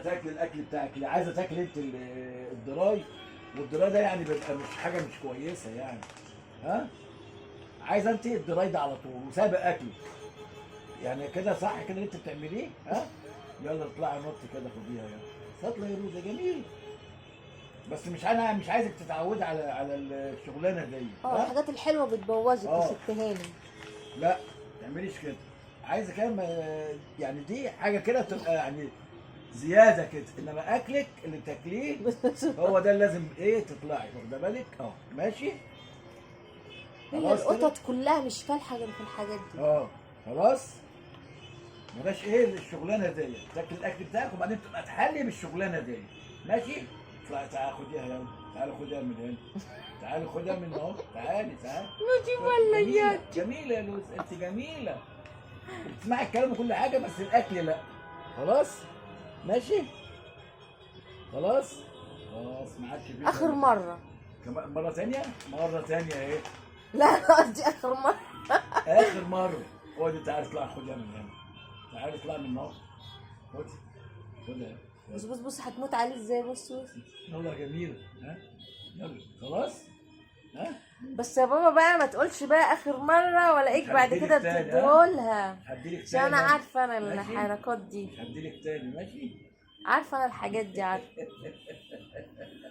تاكل الاكل بتاعك اللي عايزه تاكل انت الدراي، والدراي ده يعني بيبقى مش حاجه مش كويسه يعني. ها، عايزه انت الدراي ده على طول وسابق اكل يعني كده، صح كده اللي انت بتعمليه؟ ها، يلا اطلعي نط كده خديها يلا. سطله يا روزه جميل، بس انا مش عايزك تتعودي على الشغلانه دي. ها، الحاجات الحلوه بتبوظك يا ست هاني. لا ما تعمليش كده، عايزه كده يعني دي حاجه كده تبقى يعني زياده كده، انما اكلك اللي بتاكليه هو ده اللي لازم ايه تطلعي واخده بالك. ماشي هي خلاص كده. القطط كلها مش فالحه غير في الحاجات دي. خلاص بلاش ايه الشغلانه دي، تاكل الاكل بتاعك وبعدين تبقى تحلي بالشغلانه دي. ماشي، اطلعي تعالي خديها يلا، تعالي خديها من هنا، تعالي خديها من اهو، تعالي لوزي ولا جميله يا لوز، انت جميله بتسمعي الكلام وكل حاجه بس الاكل لا. خلاص ماشي، خلاص ما عادش فيه اخر مره كمان مره ثانيه، مره ثانيه اهي. لا قصدي اخر مره. اخر مره. خدي تعالي اطلعي خديها من هنا، تعالي اطلعي من النار، خدها. بص هتموت عليه ازاي. بص يلا جميله. يلا خلاص. بس يا بابا بقى ما تقولش بقى اخر مره ولاقيك بعد كده بتديهولها، عشان انا عارفه انا الحركات دي، هديلك تاني ماشي، عارفه انا الحاجات دي عارفه.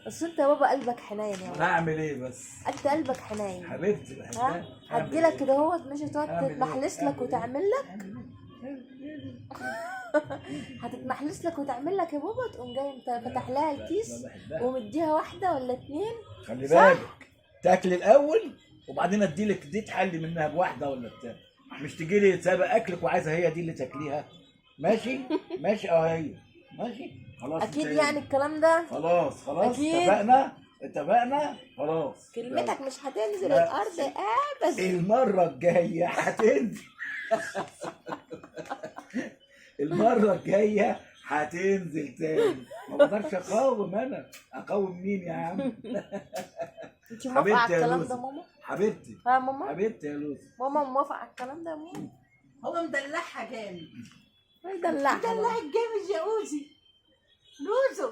بس انت يا بابا قلبك حنين يا بابا. هعمل ايه بس؟ انت قلبك حنين حبيبتي بحبها. هديلك كده اهوت ماشي، تقعد تتمحلس لك وتعمل لك هتتمحلس لك وتعمل لك يا بابا، تقوم جاي انت فاتح لها الكيس ومديها واحده ولا اتنين. خلي بالك تاكلي الاول وبعدين اديلك دي تحلي منها بواحده ولا بتاع، مش تجي لي سابق اكلك وعايزه هي دي اللي تاكليها. ماشي ماشي هي ماشي خلاص. اكيد يعني الكلام ده خلاص أكيد. اتفقنا خلاص. كلمتك مش هتنزل الارض ابدا. المره الجايه هتنزل المره الجايه هتنزل تاني، ما بقدرش اقاوم. اقاوم مين يا عم؟ انت موافقه على الكلام ده ماما؟ حبيبتي ها ماما؟ حبيبتي يا لوز، ماما موافقه على الكلام ده يا ماما؟ هو مدلعها جامد، مدلعها مدلعك جامد يا اوزي. لوزو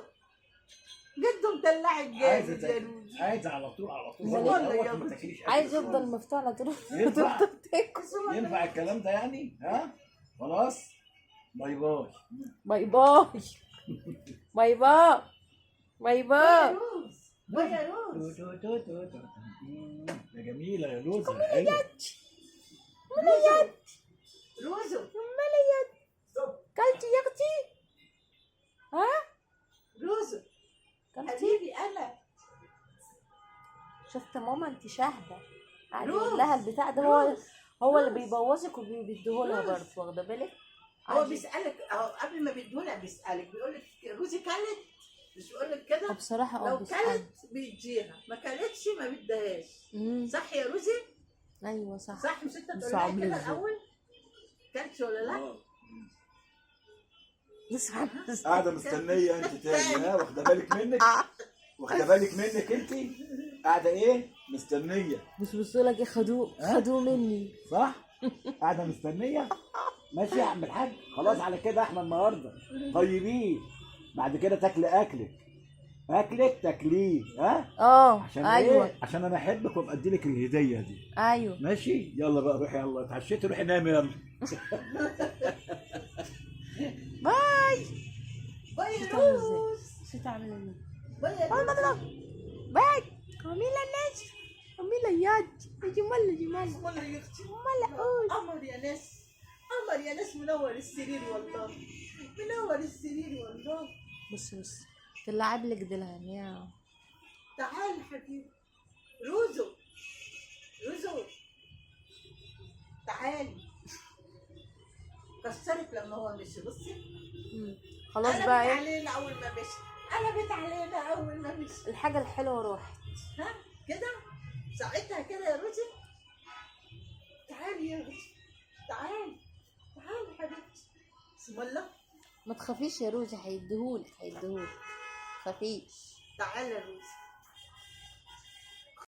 جده مدلعك جامد يا لوزو، عايز على طول عايز يفضل مفتوح على طول. ينفع الكلام ده يعني؟ خلاص باي باي باي باي باي باي باي باي. باي يا لوز يا جميله يا لوز. مليات لوزو مليات كلتي يا اختي؟ لوزو كلتي؟ حبيبي انا. شفت ماما انت شاهده، قاعد يقول لها البتاع ده هو اللي بيبوظك وبيديهولها برضه، واخده بالك؟ هو بيسالك قبل ما بيديهولها بيسالك، بيقول لك روزي كلت، مش بيقول لك كده؟ بصراحه لو كلت بيديها، ما كلتش ما بيديهاش. صح يا روزي؟ ايوه صح. صح، مش انت تقول لها كده الاول؟ كلتش ولا لا؟ قاعده مستنيه انت تاني، واخده بالك منك؟ واخده بالك منك انت قاعده ايه مستنيه؟ مش بصوا لك خدوه مني صح؟ قاعده مستنيه. ماشي يا عم الحاج، خلاص على كده احنا النهارده طيبين، بعد كده اكلك تاكليه. عشان ايوه ايه؟ عشان انا احبك وابقى اديلك الهديه دي. ايوه ماشي يلا بقى روحي، يلا اتعشيتي روحي نامي يلا. باي باي يا لوز. شو تعمل ايه؟ باي يا لوز. باي كميلة الناس، كميلة ياد جمال والله يا اختي ملعوب. قمر يا ناس، قمر يا ناس، منور السرير والله، منور السرير والله. بص تلعب لك دلها يا تعال حبيبي روزو تعالي. كسرت لما هو مشي. بصي خلاص بقى ايه؟ علينا اول ما مشي، قلبت علينا اول ما مشي. الحاجه الحلوه روحت كده ساعتها كده يا روزي. تعالي يا روزي، تعالي حبيبتي. بسم الله. ما تخافيش يا روزي، هيديهولك تخافيش. تعالي يا روزي.